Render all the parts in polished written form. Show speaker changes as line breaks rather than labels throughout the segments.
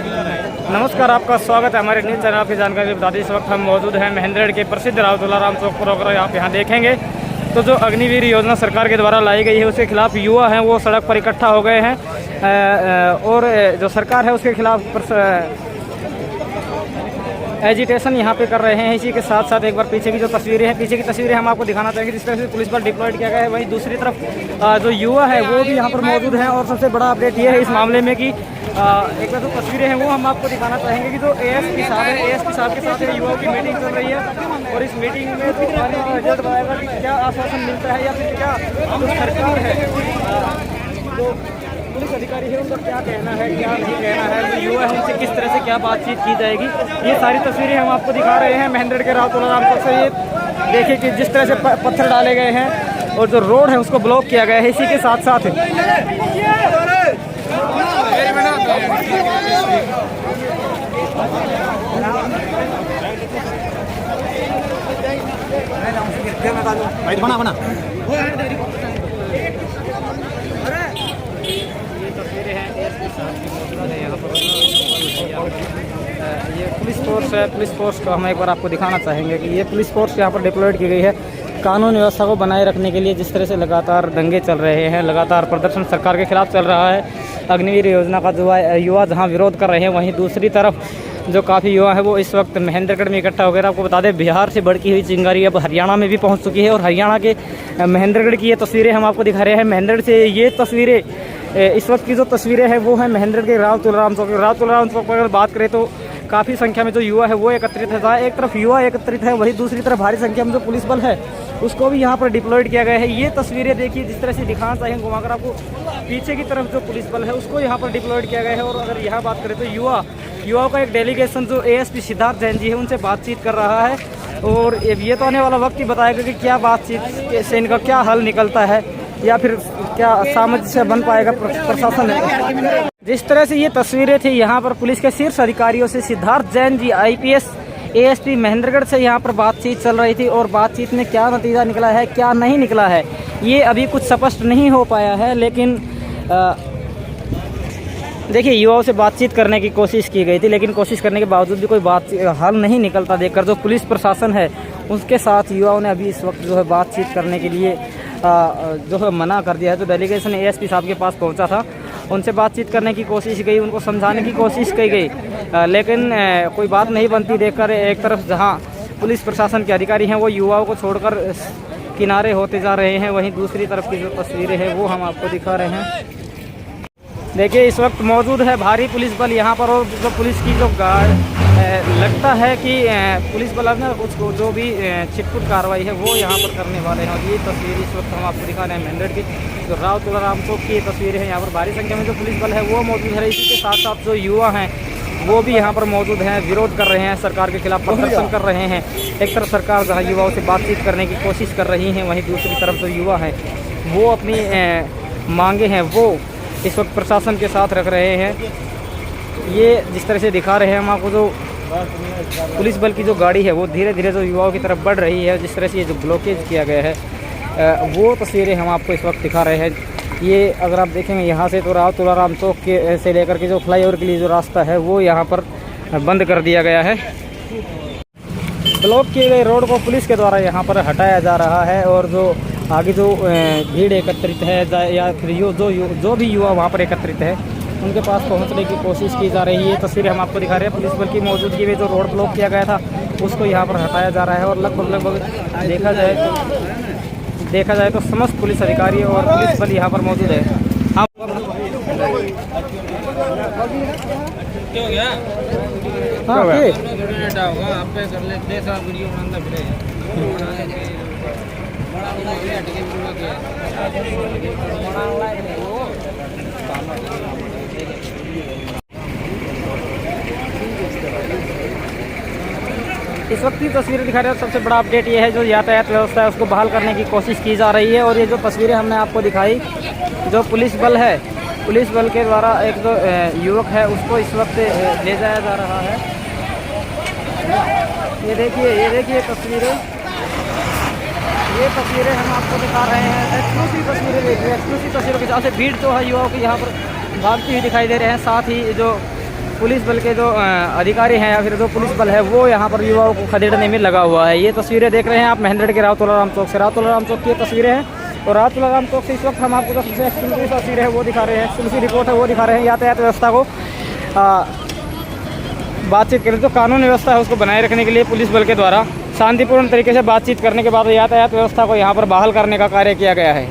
नमस्कार, आपका स्वागत है हमारे न्यूज़ चैनल की जानकारी बता दी। इस वक्त हम मौजूद हैं महेंद्रगढ़ के प्रसिद्ध राव तुलाराम चौक पर होकर आप यहाँ देखेंगे तो जो अग्निवीर योजना सरकार के द्वारा लाई गई है उसके खिलाफ युवा हैं वो सड़क पर इकट्ठा हो गए हैं और जो सरकार है उसके खिलाफ एजिटेशन यहाँ पे कर रहे हैं। इसी के साथ साथ एक बार पीछे की जो तस्वीरें हैं, पीछे की तस्वीरें हम आपको दिखाना चाहेंगे जिस तरह से पुलिस बल डिप्लॉयड किया गया है। वहीं दूसरी तरफ जो युवा है वो भी यहाँ पर मौजूद हैं और सबसे बड़ा अपडेट ये है इस मामले में कि एक बार जो तस्वीरें हैं वो हम आपको दिखाना चाहेंगे कि जो एएसपी साहब है, एएसपी साहब के साथ युवाओं की मीटिंग चल रही है और इस मीटिंग में तो आने वाला रिजल्ट बताएगा कि क्या आश्वासन मिलता है या फिर क्या जो सरकार है, जो पुलिस अधिकारी है उनका क्या कहना है, क्या नहीं कहना है, जो युवा है उनसे किस तरह से क्या बातचीत की जाएगी। ये सारी तस्वीरें हम आपको दिखा रहे हैं महेंद्रगढ़ के राव तुलाराम चौक से। ये देखिए कि जिस तरह से पत्थर डाले गए हैं और जो रोड है उसको ब्लॉक किया गया है। इसी के साथ साथ ये पुलिस फोर्स है। पुलिस फोर्स को हम एक बार आपको दिखाना चाहेंगे कि ये पुलिस फोर्स यहाँ पर डिप्लॉयड की गई है कानून व्यवस्था को बनाए रखने के लिए। जिस तरह से लगातार दंगे चल रहे हैं, लगातार प्रदर्शन सरकार के खिलाफ चल रहा है, अग्निवीर योजना का जो युवा जहाँ विरोध कर रहे हैं वहीं दूसरी तरफ जो काफ़ी युवा है वो इस वक्त महेंद्रगढ़ में इकट्ठा हो गए। आपको बता दें बिहार से बढ़ती हुई चिंगारी अब हरियाणा में भी पहुँच चुकी है और हरियाणा के महेंद्रगढ़ की ये तस्वीरें हम आपको दिखा रहे हैं। महेंद्रगढ़ से ये तस्वीरें, इस वक्त की जो तस्वीरें हैं वो है महेंद्रगढ़ के राव तुलाराम चौक। राव तुलाराम चौक पर अगर बात करें तो काफ़ी संख्या में जो युवा है वो एकत्रित है। एक तरफ युवा एकत्रित है, वहीं दूसरी तरफ भारी संख्या में जो पुलिस बल है उसको भी यहाँ पर डिप्लॉयड किया गया है। ये तस्वीरें देखिए जिस तरह से दिखाना चाहिए घुमाकर आपको, पीछे की तरफ जो पुलिस बल है उसको यहाँ पर डिप्लॉयड किया गया है। और अगर यहाँ बात करें तो युवाओं का एक डेलीगेशन जो एएसपी सिद्धार्थ जैन जी है उनसे बातचीत कर रहा है और ये तो आने वाला वक्त ही बताएगा कि क्या बातचीत से इनका क्या हल निकलता है या फिर क्या सामंजस्य बन पाएगा प्रशासन है। जिस तरह से ये तस्वीरें थी यहाँ पर पुलिस के शीर्ष अधिकारियों से सिद्धार्थ जैन जी आईपीएस एएसपी महेंद्रगढ़ से यहाँ पर बातचीत चल रही थी और बातचीत में क्या नतीजा निकला है क्या नहीं निकला है ये अभी कुछ स्पष्ट नहीं हो पाया है। लेकिन देखिए युवाओं से बातचीत करने की कोशिश की गई थी लेकिन कोशिश करने के बावजूद भी कोई बात हल नहीं निकलता देखकर जो पुलिस प्रशासन है उसके साथ युवाओं ने अभी इस वक्त जो है बातचीत करने के लिए जो है मना कर दिया है। जो डेलीगेशन एएसपी साहब के पास पहुंचा था उनसे बातचीत करने की कोशिश गई, उनको समझाने की कोशिश की गई लेकिन कोई बात नहीं बनती देखकर एक तरफ जहां पुलिस प्रशासन के अधिकारी हैं वो युवाओं को छोड़कर किनारे होते जा रहे हैं, वहीं दूसरी तरफ की जो तस्वीरें हैं वो हम आपको दिखा रहे हैं। देखिए इस वक्त मौजूद है भारी पुलिस बल यहाँ पर और जो पुलिस की जो लगता है कि पुलिस बल ने उसको जो भी छिटपुट कार्रवाई है वो यहाँ पर करने वाले हैं। और ये तस्वीर इस वक्त हम आपको दिखा रहे हैं महेंद्रगढ़ की जो राव तुलाराम चौक की तस्वीरें हैं। यहाँ पर भारी संख्या में जो पुलिस बल है वो मौजूद है। इसी के साथ साथ जो युवा हैं वो भी यहाँ पर मौजूद हैं, विरोध कर रहे हैं, सरकार के खिलाफ प्रदर्शन कर रहे हैं। एक तरफ सरकार जहाँ युवाओं से बातचीत करने की कोशिश कर रही है वहीं दूसरी तरफ जो युवा हैं वो अपनी मांगे हैं वो इस वक्त प्रशासन के साथ रख रहे हैं। ये जिस तरह से दिखा रहे हैं हम आपको, जो पुलिस बल की जो गाड़ी है वो धीरे धीरे जो युवाओं की तरफ बढ़ रही है, जिस तरह से ये जो ब्लॉकेज किया गया है वो तस्वीरें हम आपको इस वक्त दिखा रहे हैं। ये अगर आप देखेंगे यहाँ से तो राव तुलाराम चौक के से लेकर के जो फ्लाईओवर के लिए जो रास्ता है वो यहाँ पर बंद कर दिया गया है। ब्लॉक किए गए रोड को पुलिस के द्वारा यहाँ पर हटाया जा रहा है और जो आगे जो भीड़ एकत्रित है या फिर जो भी युवा वहाँ पर एकत्रित है उनके पास पहुँचने की कोशिश की जा रही है। तस्वीरें हम आपको दिखा रहे हैं। पुलिस बल की मौजूदगी में जो रोड ब्लॉक किया गया था उसको यहाँ पर हटाया जा रहा है और लगभग देखा जाए तो समस्त पुलिस अधिकारी और पुलिस बल यहाँ पर मौजूद है। इस वक्त की तस्वीरें दिखा रहे हैं। सबसे बड़ा अपडेट ये है जो यातायात व्यवस्था है उसको बहाल करने की कोशिश की जा रही है। और ये जो तस्वीरें हमने आपको दिखाई जो पुलिस बल है, पुलिस बल के द्वारा एक जो युवक है उसको इस वक्त ले जाया जा रहा है। ये देखिए तस्वीरें, ये तस्वीरें हम आपको दिखा रहे हैं। एक्सक्लूसिव तस्वीरें देखिए, एक्सक्लूसिव तस्वीरों के साथ से भीड़ जो है युवाओं की यहाँ पर भागती हुई दिखाई दे रहे हैं। साथ ही जो पुलिस बल के जो अधिकारी हैं या फिर जो पुलिस बल है वो यहाँ पर युवाओं को खदेड़ने में लगा हुआ है। ये तस्वीरें देख रहे हैं आप महेंद्रगढ़ के राव तुलाराम चौक से। राव तुलाराम चौक की तस्वीरें हैं और राव तुलाराम चौक से इस वक्त हम आपको जो सबसे एक्सक्लूसिव तस्वीर है वो दिखा रहे हैं, एक्सक्लूसिव रिपोर्ट है वो दिखा रहे हैं। यातायात व्यवस्था को बातचीत करें तो कानून व्यवस्था है उसको बनाए रखने के लिए पुलिस बल के द्वारा शांतिपूर्ण तरीके से बातचीत करने के बाद यातायात व्यवस्था को यहाँ पर बहाल करने का कार्य किया गया है।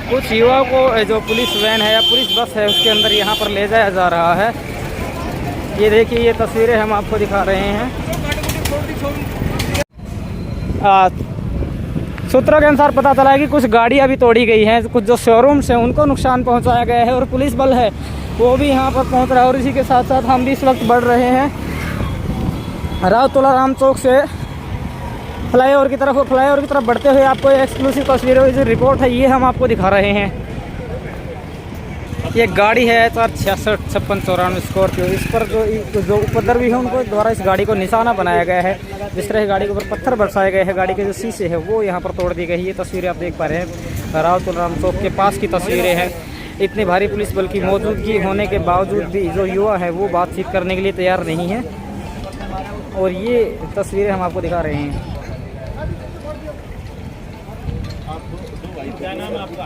कुछ युवाओं को जो पुलिस वैन है या पुलिस बस है उसके अंदर यहाँ पर ले जाया जा रहा है। ये देखिए ये तस्वीरें हम आपको दिखा रहे हैं। सूत्रों के अनुसार पता चला है कि कुछ गाड़ियाँ भी तोड़ी गई हैं, कुछ जो शोरूम्स हैं उनको नुकसान पहुँचाया गया है और पुलिस बल है वो भी यहाँ पर पहुँच रहा है। और इसी के साथ साथ हम भी इस वक्त बढ़ रहे हैं राव तुलाराम चौक से फ्लाईओवर की तरफ। फ्लाईओवर की तरफ बढ़ते हुए आपको एक्सक्लूसिव तस्वीरों की जो रिपोर्ट है ये हम आपको दिखा रहे हैं। ये गाड़ी है 665694 स्कॉर्पियो। इस पर जो उपद्रवी है उनको द्वारा इस गाड़ी को निशाना बनाया गया है। जिस तरह गाड़ी के ऊपर पत्थर बरसाए गए हैं, गाड़ी के जो शीशे है वो यहाँ पर तोड़ दी गई है। ये तस्वीरें आप देख पा रहे हैं राव तुलाराम चौक के पास की तस्वीरें हैं। इतनी भारी पुलिस बल की मौजूदगी होने के बावजूद भी जो युवा है वो बातचीत करने के लिए तैयार नहीं है और ये तस्वीरें हम आपको दिखा रहे हैं।
क्या नाम है आपका?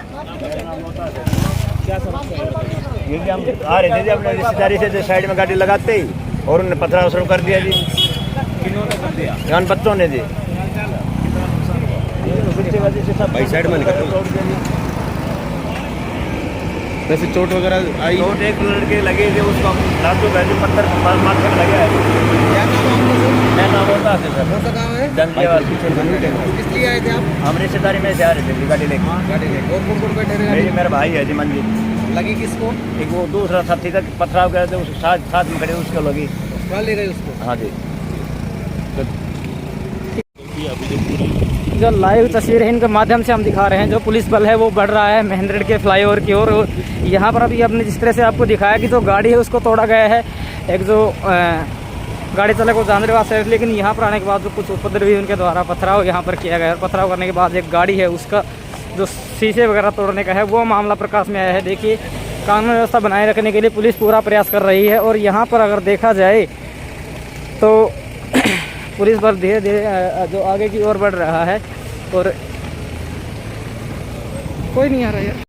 क्या समस्या है? ये कि हम आ रहे थे जी अपने रिश्तेदारी से साइड में गाड़ी लगाते ही और उन्होंने पथराव शुरू कर दिया जी। किन्होंने कर दिया? यहाँ बच्चों ने जी। भाई साइड में निकल वैसे चोट वगैरह आई? चोट एक लड़के लगे थे उसको लातों बैठे पत्थर माथे में लगे है। क्या नाम होता है सर? कौन सा गाँव है? जंगलेवाल। किस लिए आए थे आप? हम रिश्तेदारी में से आ रहे थे गाड़ी लेके। और कौन बैठे रहे? मेरा भाई है जी मंजिल। लगी किसको? एक वो दूसरा साथी तक पथराव कर थे उसके साथ में खड़े उसको लगी। ले गए उसको? हाँ जी।
जो लाइव तस्वीर है इनके माध्यम से हम दिखा रहे हैं जो पुलिस बल है वो बढ़ रहा है महेंद्रगढ़ के फ्लाईओवर की ओर। यहाँ पर अभी आपने जिस तरह से आपको दिखाया कि जो गाड़ी है उसको तोड़ा गया है, एक जो गाड़ी चालक को जानलेवा है, लेकिन यहाँ पर आने के बाद जो कुछ उपद्रवी उनके द्वारा पथराव यहाँ पर किया गया है। पथराव करने के बाद एक गाड़ी है उसका जो शीशे वगैरह तोड़ने का है वो मामला प्रकाश में आया है। देखिए कानून व्यवस्था बनाए रखने के लिए पुलिस पूरा प्रयास कर रही है और यहाँ पर अगर देखा जाए तो पुलिस बल धीरे धीरे जो आगे की ओर बढ़ रहा है और कोई नहीं आ रहा है।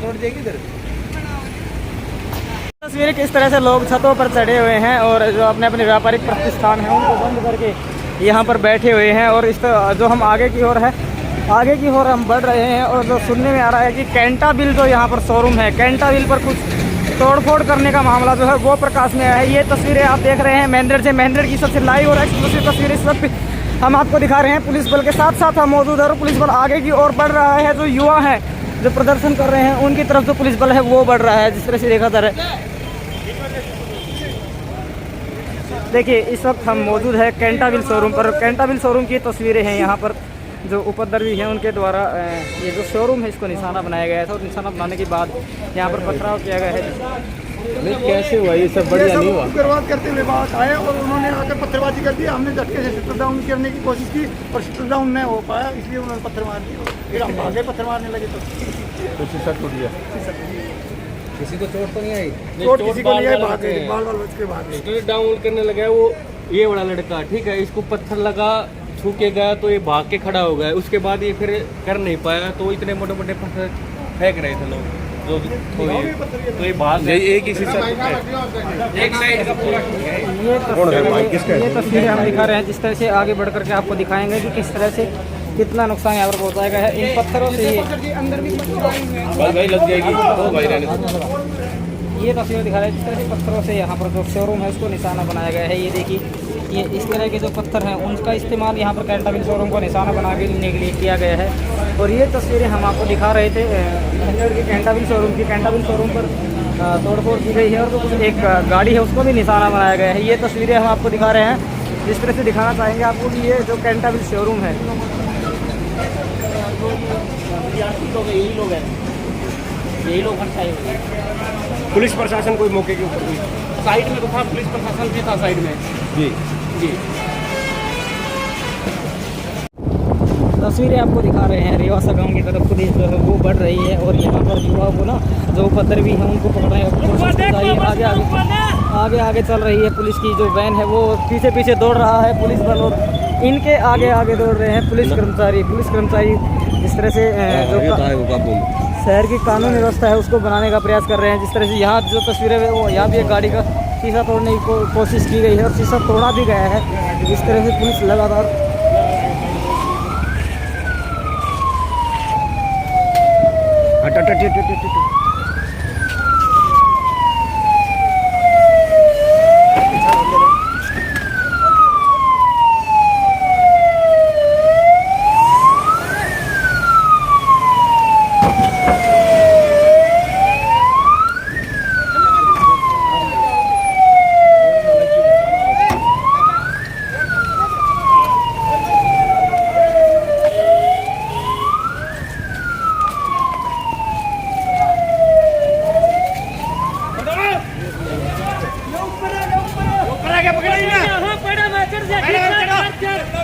तोड़ देगी इधर।
तस्वीरें किस तरह से लोग छतों पर चढ़े हुए हैं और जो अपने अपने व्यापारिक प्रतिष्ठान हैं उनको बंद करके यहाँ पर बैठे हुए हैं। और इस जो हम आगे की ओर हम बढ़ रहे हैं और जो सुनने में आ रहा है कि कैंटाबिल जो यहाँ पर शोरूम है, कैंटाबिल पर कुछ तोड़फोड़ करने का मामला जो है वो प्रकाश में आया है। ये तस्वीरें आप देख रहे हैं महेंद्रगढ़ की सबसे लाइव और एक्सक्लूसिव तस्वीर इस वक्त हम आपको दिखा रहे हैं। पुलिस बल के साथ साथ हम मौजूद है और पुलिस बल आगे की ओर बढ़ रहा है। जो युवा हैं जो प्रदर्शन कर रहे हैं उनकी तरफ जो पुलिस बल है वो बढ़ रहा है जिस तरह से देखा जा रहा है। देखिए इस वक्त हम मौजूद है कैंटाबिल शोरूम पर। कैंटाबिल शोरूम की तस्वीरें हैं। यहाँ पर जो उपद्रवी हैं उनके द्वारा ये जो शोरूम है इसको निशाना बनाया गया था और निशाना बनाने के बाद यहाँ पर पथराव किया गया है।
नहीं कैसे हुआ ये सब? बढ़िया नहीं हुआ।
शुरुआत करते हुए बात आए और उन्होंने आकर पत्थरबाजी कर दी। हमने झटके से शटर डाउन करने की कोशिश की और शटर डाउन नहीं हो पाया, इसलिए उन्होंने पत्थर मार दिया। फिर हम आगे पत्थर मारने लगे तो
शीशा टूट गया।
किसी को चोट तो नहीं आई? चोट किसी को नहीं आई, भाग गए, बाल बच के भाग गए।
शटर डाउन करने लगा वो ये बड़ा लड़का, ठीक है, इसको पत्थर लगा छू के गया तो ये भाग के खड़ा हो गया। उसके बाद ये फिर कर नहीं पाया तो इतने मोटे मोटे पत्थर फेंक रहे थे लोग जो तो ये भाग एक ही शीशा एक साइड का पूरा।
ये तस्वीरें हम दिखा रहे हैं जिस तरह से आगे बढ़ करके आपको दिखाएंगे कि किस तरह से कितना नुकसान यहाँ पर पहुँचाया गया है इन पत्थरों से।
भाई लग जाएगी तो भाई रहने।
ये तस्वीर दिखा रहे हैं जिस तरह से पत्थरों से यहाँ पर जो शोरूम है उसको निशाना बनाया गया है। ये देखिए ये इस तरह के जो पत्थर हैं उनका इस्तेमाल यहाँ पर कैंटाबिल शोरूम को निशाना बना के लेने के लिए किया गया है। और ये तस्वीरें हम आपको दिखा रहे थे महेंद्रगढ़ के कैंटाबिल शोरूम की। कैंटाबिल शोरूम पर तोड़फोड़ की गई है और तो एक गाड़ी है उसको भी निशाना बनाया गया है। ये तस्वीरें हम आपको दिखा रहे हैं जिस तरह से दिखाना चाहेंगे आपको कि ये जो कैंटाबिल शोरूम है यही लोग
पुलिस प्रशासन कोई मौके के ऊपर
साइड में तो था, पुलिस प्रशासन भी था साइड में।
जी
जी तस्वीरें आपको दिखा रहे हैं रेवासा गांव की तरफ पुलिस जो है रही है और यहाँ पर युवा को ना जो उपद्रवी है उनको पकड़ने का कोशिश की जा रही है। आगे आगे चल रही है पुलिस की जो वैन है, वो पीछे पीछे दौड़ रहा है पुलिस बल और इनके आगे आगे दौड़ रहे हैं पुलिस कर्मचारी जिस तरह से जो शहर की कानून व्यवस्था है उसको बनाने का प्रयास कर रहे हैं। जिस तरह से यहाँ जो तस्वीरें है वो यहाँ भी एक गाड़ी का शीशा तोड़ने की कोशिश की गई है और शीशा तोड़ा भी गया है। इस तरह से पुलिस लगातार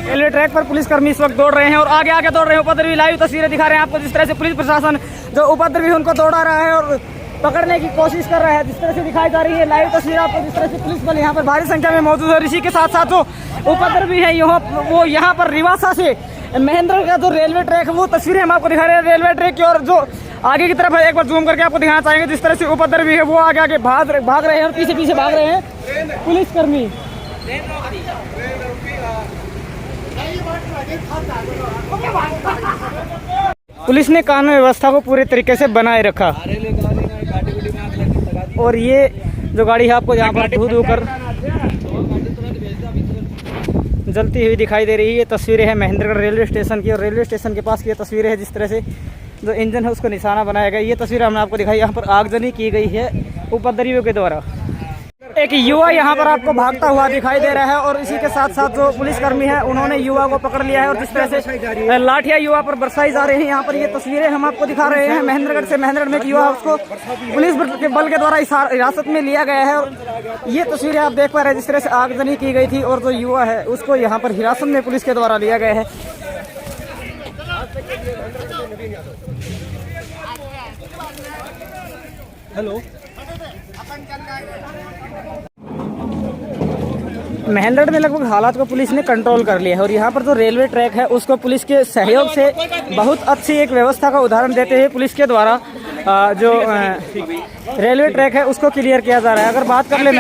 रेलवे ट्रैक पर पुलिसकर्मी इस वक्त दौड़ रहे हैं और आगे आगे दौड़ रहे हैं। उपद्रवी लाइव तस्वीरें दिखा रहे हैं आपको जिस तरह से पुलिस प्रशासन जो उपद्रवी उनको दौड़ा रहा है और पकड़ने की कोशिश कर रहा है। जिस तरह से दिखाई जा रही है लाइव तस्वीर आपको, जिस तरह से पुलिस बल यहाँ पर भारी संख्या में मौजूद है। इसी के साथ साथ जो उपद्रवी है वो यहाँ पर रिवासा से महेंद्र का जो रेलवे ट्रैक है वो तस्वीरें हम आपको दिखा रहे हैं रेलवे ट्रैक की। और जो आगे की तरफ है एक बार जूम करके आपको दिखाना चाहेंगे जिस तरह से उपद्रवी है वो आगे आगे भाग रहे हैं और पीछे पीछे भाग रहे हैं पुलिसकर्मी। पुलिस ने कानून व्यवस्था को पूरे तरीके से बनाए रखा और ये जो गाड़ी है आपको यहाँ पर धू कर जलती हुई दिखाई दे रही है। तस्वीरें हैं महेंद्रगढ़ रेलवे स्टेशन की और रेलवे स्टेशन के पास की ये तस्वीरें हैं जिस तरह से जो इंजन है उसको निशाना बनाया गया। ये तस्वीर हमने आपको दिखाई, यहाँ पर आगजनी की गई है उपद्रवियों के द्वारा। एक युवा यहाँ पर आपको भागता हुआ दिखाई दे रहा है और इसी के साथ साथ जो पुलिसकर्मी है उन्होंने युवा को पकड़ लिया है और जिस तरह से लाठियां युवा पर बरसाई जा रही हैं। यहाँ पर ये तस्वीरें हम आपको दिखा रहे हैं महेंद्रगढ़ से। महेंद्रगढ़ में एक युवा उसको पुलिस के बल के द्वारा हिरासत में लिया गया है और ये तस्वीरें आप देख पा रहे हैं जिस तरह से आगजनी की गई थी और जो युवा है उसको यहाँ पर हिरासत में पुलिस के द्वारा लिया गया है। हेलो, महेंद्रगढ़ में लगभग हालात को पुलिस ने कंट्रोल कर लिया है और यहाँ पर जो रेलवे ट्रैक है उसको पुलिस के सहयोग से बहुत अच्छी एक व्यवस्था का उदाहरण देते हुए पुलिस के द्वारा जो रेलवे ट्रैक है उसको क्लियर किया जा रहा है। अगर बात कर ले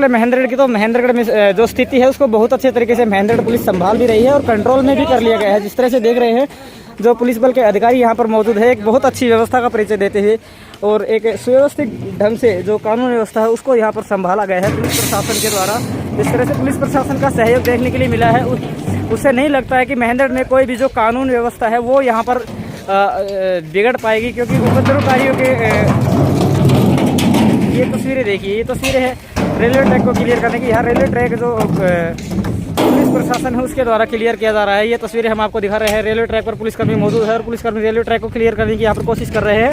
महेंद्रगढ़ की तो महेंद्रगढ़ में जो स्थिति है उसको बहुत अच्छे तरीके से महेंद्रगढ़ पुलिस संभाल भी रही है और कंट्रोल में भी कर लिया गया है। जिस तरह से देख रहे हैं जो पुलिस बल के अधिकारी यहाँ पर मौजूद है एक बहुत अच्छी व्यवस्था का परिचय देते हुए और एक सुव्यवस्थित ढंग से जो कानून व्यवस्था है उसको यहाँ पर संभाला गया है पुलिस प्रशासन के द्वारा। जिस तरह से पुलिस प्रशासन का सहयोग देखने के लिए मिला है उससे नहीं लगता है कि महेंद्रगढ़ में कोई भी जो कानून व्यवस्था है वो यहाँ पर बिगड़ पाएगी, क्योंकि उपद्रवकारियों के ये तस्वीरें देखिए, ये तस्वीरें हैं रेलवे ट्रैक को क्लियर करने की। यहाँ रेलवे ट्रैक जो पुलिस प्रशासन है उसके द्वारा क्लियर किया जा रहा है। ये तस्वीरें हम आपको दिखा रहे हैं। रेलवे ट्रैक पर पुलिसकर्मी मौजूद है और पुलिसकर्मी रेलवे ट्रैक को क्लियर करने की यहाँ पर कोशिश कर रहे हैं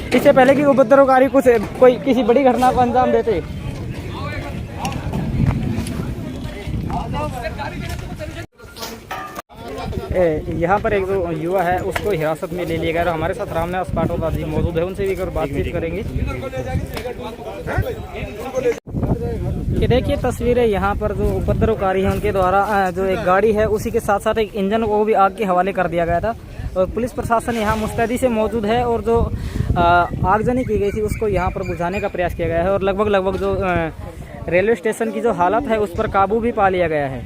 इससे पहले कि उपद्रवकारी कोई किसी बड़ी घटना को अंजाम देते। यहाँ पर एक जो युवा है उसको हिरासत में ले लिया गया। हमारे साथ रामनिवास पाटोदा जी मौजूद है, उनसे भी अगर बातचीत करेंगे। ये देखिए तस्वीरें यहाँ पर जो उपद्रवकारी हैं उनके द्वारा जो एक गाड़ी है उसी के साथ साथ एक इंजन को भी आग के हवाले कर दिया गया था और पुलिस प्रशासन यहाँ मुस्तैदी से मौजूद है और जो आगजनी की गई थी उसको यहाँ पर बुझाने का प्रयास किया गया है और लगभग जो रेलवे स्टेशन की जो हालत है उस पर काबू भी पा लिया गया है।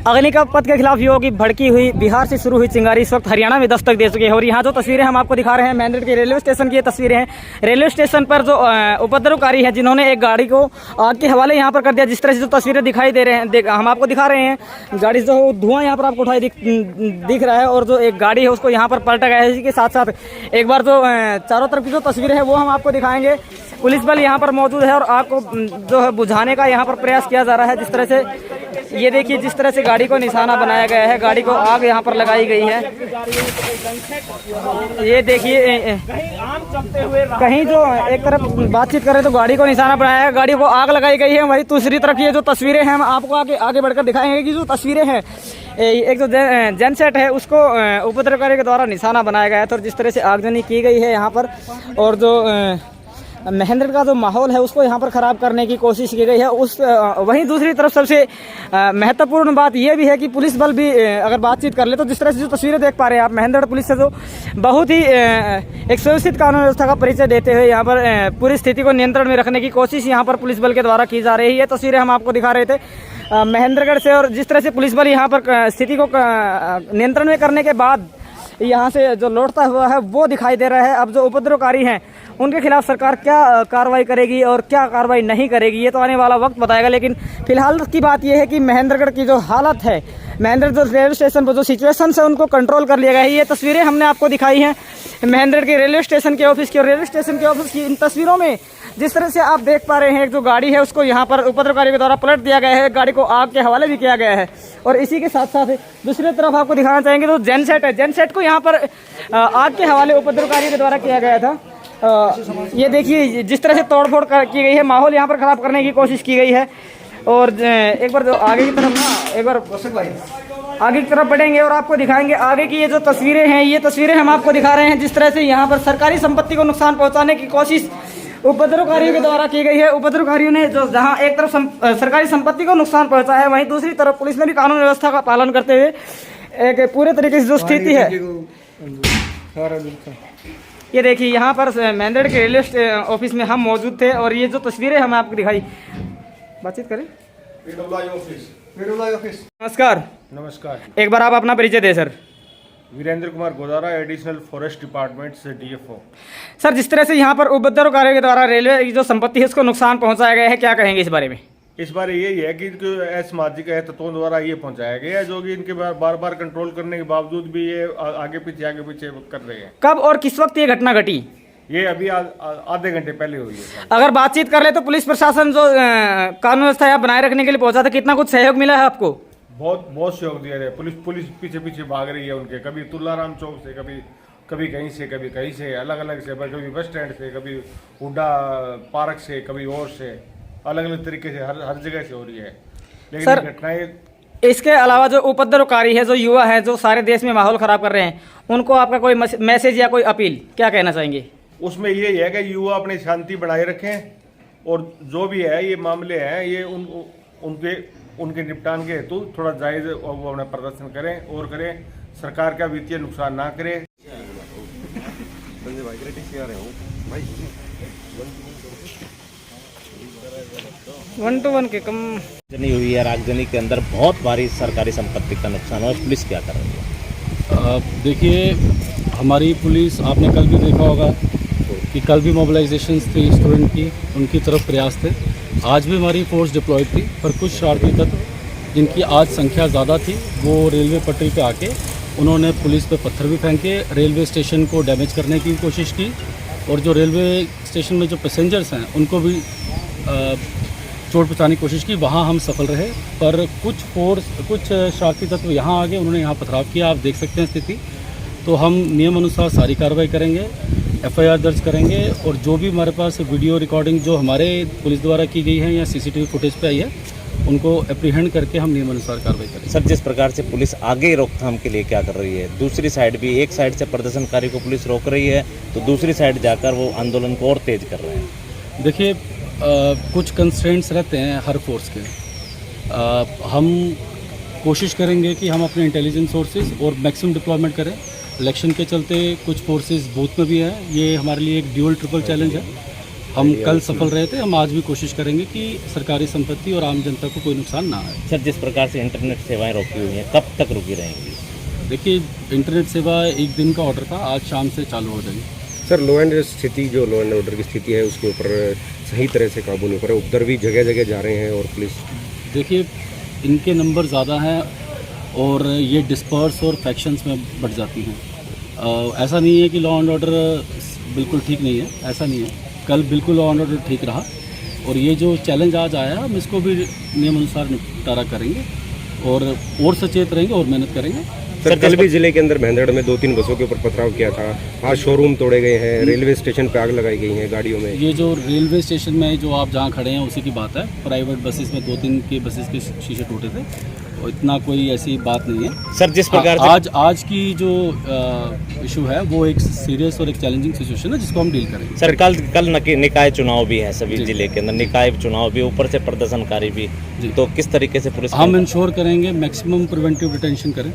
अग्निशमन पथ के खिलाफ युवाओं की भड़की हुई बिहार से शुरू हुई चिंगारी इस वक्त हरियाणा में दस्तक दे चुकी है और यहाँ जो तस्वीरें हम आपको दिखा रहे हैं महेंद्रगढ़ के रेलवे स्टेशन की ये तस्वीरें हैं। रेलवे स्टेशन पर जो उपद्रवकारी है जिन्होंने एक गाड़ी को आग के हवाले यहाँ पर कर दिया। जिस तरह से जो तस्वीरें दिखाई दे रहे हैं हम आपको दिखा रहे हैं, गाड़ी जो धुआं यहाँ पर आपको उठाई दिख रहा है और जो एक गाड़ी है उसको यहाँ पर पलटा गया है। इसी के साथ साथ एक बार जो चारों तरफ की जो तस्वीरें हैं वो हम आपको दिखाएंगे। पुलिस बल यहाँ पर मौजूद है और आग को जो है बुझाने का यहाँ पर प्रयास किया जा रहा है। जिस तरह से ये देखिए जिस तरह से गाड़ी को निशाना बनाया गया है, गाड़ी को आग यहाँ पर लगाई गई है। ये देखिए कहीं जो एक तरफ बातचीत करें तो गाड़ी को निशाना बनाया है, गाड़ी को आग लगाई गई है। वही दूसरी तरफ ये जो तस्वीरें हैं हम आपको आगे बढ़कर दिखाएंगे कि जो तस्वीरें हैं एक जो जनसेट है उसको उपद्रवकारियों के द्वारा निशाना बनाया गया था और जिस तरह से आगजनी की गई है यहाँ पर, और जो महेंद्र का जो माहौल है उसको यहाँ पर ख़राब करने की कोशिश की गई है। वहीं दूसरी तरफ सबसे महत्वपूर्ण बात यह भी है कि पुलिस बल भी अगर बातचीत कर ले तो जिस तरह से जो तस्वीरें देख पा रहे हैं आप, महेंद्र पुलिस से जो बहुत ही एक सुव्यवस्थित कानून व्यवस्था का परिचय देते हुए यहाँ पर पूरी स्थिति को नियंत्रण में रखने की कोशिश यहाँ पर पुलिस बल के द्वारा की जा रही है। तस्वीरें हम आपको दिखा रहे थे महेंद्रगढ़ से, और जिस तरह से पुलिस बल यहाँ पर स्थिति को नियंत्रण में करने के बाद यहाँ से जो लौटता हुआ है वो दिखाई दे रहा है। अब जो उपद्रवकारी हैं उनके खिलाफ सरकार क्या कार्रवाई करेगी और क्या कार्रवाई नहीं करेगी ये तो आने वाला वक्त बताएगा। लेकिन फिलहाल की बात यह है कि महेंद्रगढ़ की जो हालत है, महेंद्र जो रेलवे स्टेशन पर जो सिचुएशन है उनको कंट्रोल कर लिया गया है। ये तस्वीरें हमने आपको दिखाई हैं महेंद्रगढ़ के रेलवे स्टेशन के ऑफिस की, और रेलवे स्टेशन के ऑफिस की इन तस्वीरों में जिस तरह से आप देख पा रहे हैं एक जो गाड़ी है उसको यहाँ पर उपद्रवकारियों के द्वारा पलट दिया गया है, गाड़ी को आग के हवाले भी किया गया है। और इसी के साथ साथ दूसरी तरफ आपको दिखाना चाहेंगे तो जनसेट है, जनसेट को यहाँ पर आग के हवाले उपद्रवकारियों के द्वारा किया गया था। ये देखिए जिस तरह से तोड़फोड़ की गई है, माहौल यहाँ पर ख़राब करने की कोशिश की गई है। और एक बार जो आगे की तरफ ना एक बार आगे की तरफ बढ़ेंगे और आपको दिखाएंगे आगे की ये जो तस्वीरें हैं, ये तस्वीरें हम आपको दिखा रहे हैं जिस तरह से यहाँ पर सरकारी संपत्ति को नुकसान पहुँचाने की कोशिश उपद्रवकारियों के द्वारा की गई है। उपद्रवकारियों ने जो जहाँ एक तरफ सरकारी संपत्ति को नुकसान पहुँचाया है, वहीं दूसरी तरफ पुलिस ने भी कानून व्यवस्था का पालन करते हुए एक पूरे तरीके से जो स्थिति है। ये देखिए यहाँ पर महेंद्रगढ़ के रेलवे ऑफिस में हम मौजूद थे और ये जो तस्वीरें हमें आपको दिखाई, बातचीत करें। नमस्कार।
नमस्कार।
एक बार आप अपना परिचय दें sir.
Virendra Kumar Godara, additional forest department से डीएफओ।
सर जिस तरह से यहाँ पर उपद्रवकारियों के द्वारा रेलवे की जो संपत्ति है उसको नुकसान पहुँचाया गया है, क्या कहेंगे इस बारे में?
इस बारे यही है कि असामाजिक तत्वों द्वारा ये पहुंचाया गया है जो कि इनके बार बार कंट्रोल करने के बावजूद भी ये आगे पीछे कर रहे हैं।
कब और किस वक्त ये घटना घटी?
ये अभी आधे घंटे पहले हुई है।
अगर बातचीत कर ले तो पुलिस प्रशासन जो कानून व्यवस्था यहाँ बनाए रखने के लिए पहुंचा था, कितना कुछ सहयोग मिला है आपको?
बहुत सहयोग दिया है। पुलिस पीछे भाग रही है उनके, कभी तुलाराम चौक से, कभी कहीं से, कभी कहीं से, अलग अलग से, कभी बस स्टैंड से, कभी हुड्डा पार्क से, कभी और से, अलग अलग तरीके से हर जगह से हो रही है। लेकिन
सर
घटनाएं
इसके अलावा जो उपद्रवकारी है, जो युवा है, जो सारे देश में माहौल खराब कर रहे हैं, उनको आपका कोई मैसेज या कोई अपील क्या कहना चाहेंगे?
उसमें ये है कि युवा अपनी शांति बनाए रखें और जो भी है ये मामले हैं ये उनके निपटान के हेतु थोड़ा जायज़ वो अपना प्रदर्शन करें और करें, सरकार का वित्तीय नुकसान ना करें।
वन टू वन के कम
आगजनी हुई है, आगजनी के अंदर बहुत भारी सरकारी संपत्ति का नुकसान हुआ, पुलिस क्या कर रही है?
देखिए हमारी पुलिस, आपने कल भी देखा होगा कि कल भी मोबिलाइजेशन थी स्टूडेंट की, उनकी तरफ प्रयास थे। आज भी हमारी फोर्स डिप्लॉयड थी, पर कुछ शरारती तत्व जिनकी आज संख्या ज़्यादा थी वो रेलवे पटरी पे आके उन्होंने पुलिस पे पत्थर भी फेंके, रेलवे स्टेशन को डैमेज करने की कोशिश की और जो रेलवे स्टेशन में जो पैसेंजर्स हैं उनको भी चोट पहुँचाने की कोशिश की। वहाँ हम सफल रहे, पर कुछ शरारती तत्व यहाँ आ गए, उन्होंने यहाँ पथराव किया। आप देख सकते हैं स्थिति। तो हम नियम अनुसार सारी कार्रवाई करेंगे, एफआईआर दर्ज करेंगे और जो भी हमारे पास वीडियो रिकॉर्डिंग जो हमारे पुलिस द्वारा की गई है या सीसीटीवी फुटेज पे आई है उनको एप्रीहेंड करके हम नियमानुसार कार्रवाई करेंगे।
सर जिस प्रकार से पुलिस आगे रोकथाम के लिए क्या कर रही है, दूसरी साइड भी, एक साइड से प्रदर्शनकारी को पुलिस रोक रही है तो दूसरी साइड जाकर वो आंदोलन को और तेज कर रहे हैं।
देखिए कुछ कंस्ट्रेंट्स रहते हैं हर फोर्स के। हम कोशिश करेंगे कि हम अपने इंटेलिजेंस सोर्सेज और मैक्सिमम डिप्लॉयमेंट करें। इलेक्शन के चलते कुछ फोर्सेस बूथ में भी हैं, ये हमारे लिए एक ड्यूअल ट्रिपल चैलेंज है। हम कल सफल रहे थे, हम आज भी कोशिश करेंगे कि सरकारी संपत्ति और आम जनता को कोई नुकसान ना आए।
सर जिस प्रकार से इंटरनेट सेवाएं रोकी हुई हैं, कब तक रुकी रहेंगी?
देखिए इंटरनेट सेवा एक दिन का ऑर्डर था, आज शाम से चालू हो जाएगी।
सर लो एंड ऑर्डर की स्थिति है उसके ऊपर सही तरह से काबू नहीं कर रहे, उपद्रवी जगह जगह जा रहे हैं और पुलिस,
देखिए इनके नंबर ज़्यादा हैं और ये डिस्पर्स और फैक्शंस में बढ़ जाती हैं। ऐसा नहीं है कि लॉ एंड ऑर्डर बिल्कुल ठीक नहीं है, ऐसा नहीं है। कल बिल्कुल लॉ एंड ऑर्डर ठीक रहा और ये जो चैलेंज आज आया है हम इसको भी नियम अनुसार निपटारा करेंगे और सचेत रहेंगे और मेहनत करेंगे।
सर कल भी जिले के अंदर भैंदड़ में 2-3 बसों के ऊपर पथराव किया था। आज शोरूम तोड़े गए हैं, रेलवे स्टेशन पे आग लगाई गई है गाड़ियों में।
ये जो रेलवे स्टेशन में जो आप जहाँ खड़े हैं उसी की बात है। प्राइवेट बसेस में 2-3 के बसेस के शीशे टूटे थे और इतना कोई ऐसी बात नहीं है
सर। जिस प्रकार से
आज की जो इशू है वो एक सीरियस और एक चैलेंजिंग सिचुएशन है जिसको हम डील करेंगे।
सर कल निकाय चुनाव भी है सभी जिले के अंदर, निकाय चुनाव भी, ऊपर से प्रदर्शनकारी भी, तो किस तरीके से पुलिस
हम इंश्योर करेंगे मैक्सिमम प्रिवेंटिव डिटेंशन करें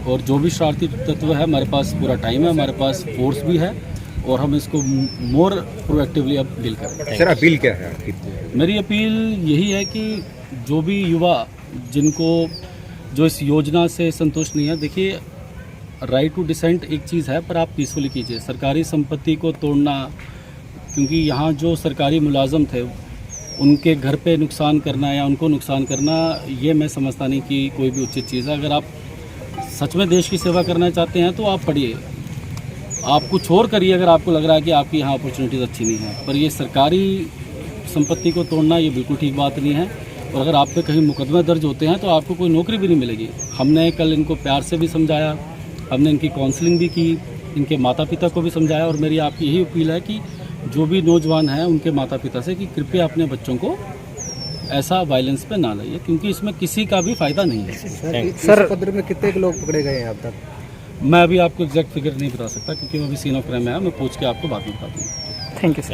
और जो भी शरारती तत्व है हमारे पास पूरा टाइम है, हमारे पास फोर्स भी है और हम इसको मोर प्रोएक्टिवली अब डील करें।
सर अपील क्या है आपकी?
मेरी अपील यही है कि जो भी युवा जिनको जो इस योजना से संतुष्ट नहीं है, देखिए राइट टू डिसेंट एक चीज़ है पर आप पीसफुली कीजिए। सरकारी संपत्ति को तोड़ना, क्योंकि यहाँ जो सरकारी मुलाजम थे उनके घर पे नुकसान करना या उनको नुकसान करना, ये मैं समझता नहीं कि कोई भी उचित चीज़ है। अगर आप सच में देश की सेवा करना चाहते हैं तो आप पढ़िए, आप कुछ और करिए अगर आपको लग रहा है कि आपकी यहाँ अपॉर्चुनिटीज़ अच्छी नहीं है। पर ये सरकारी संपत्ति को तोड़ना ये बिल्कुल ठीक बात नहीं है। और अगर आप पे कहीं मुकदमे दर्ज होते हैं तो आपको कोई नौकरी भी नहीं मिलेगी। हमने कल इनको प्यार से भी समझाया, हमने इनकी काउंसलिंग भी की, इनके माता पिता को भी समझाया और मेरी आपकी यही अपील है कि जो भी नौजवान हैं उनके माता पिता से कि कृपया अपने बच्चों को ऐसा वायलेंस पे ना लाइए, क्योंकि इसमें किसी का भी फ़ायदा नहीं है।
सर उपद्रव में कितने लोग पकड़े गए हैं अब तक?
मैं अभी आपको एग्जैक्ट फिगर नहीं बता सकता क्योंकि मैं अभी सीन ऑफ क्राइम में आया, मैं पूछ के आपको बाद में बता दूँगा।
Thank you sir.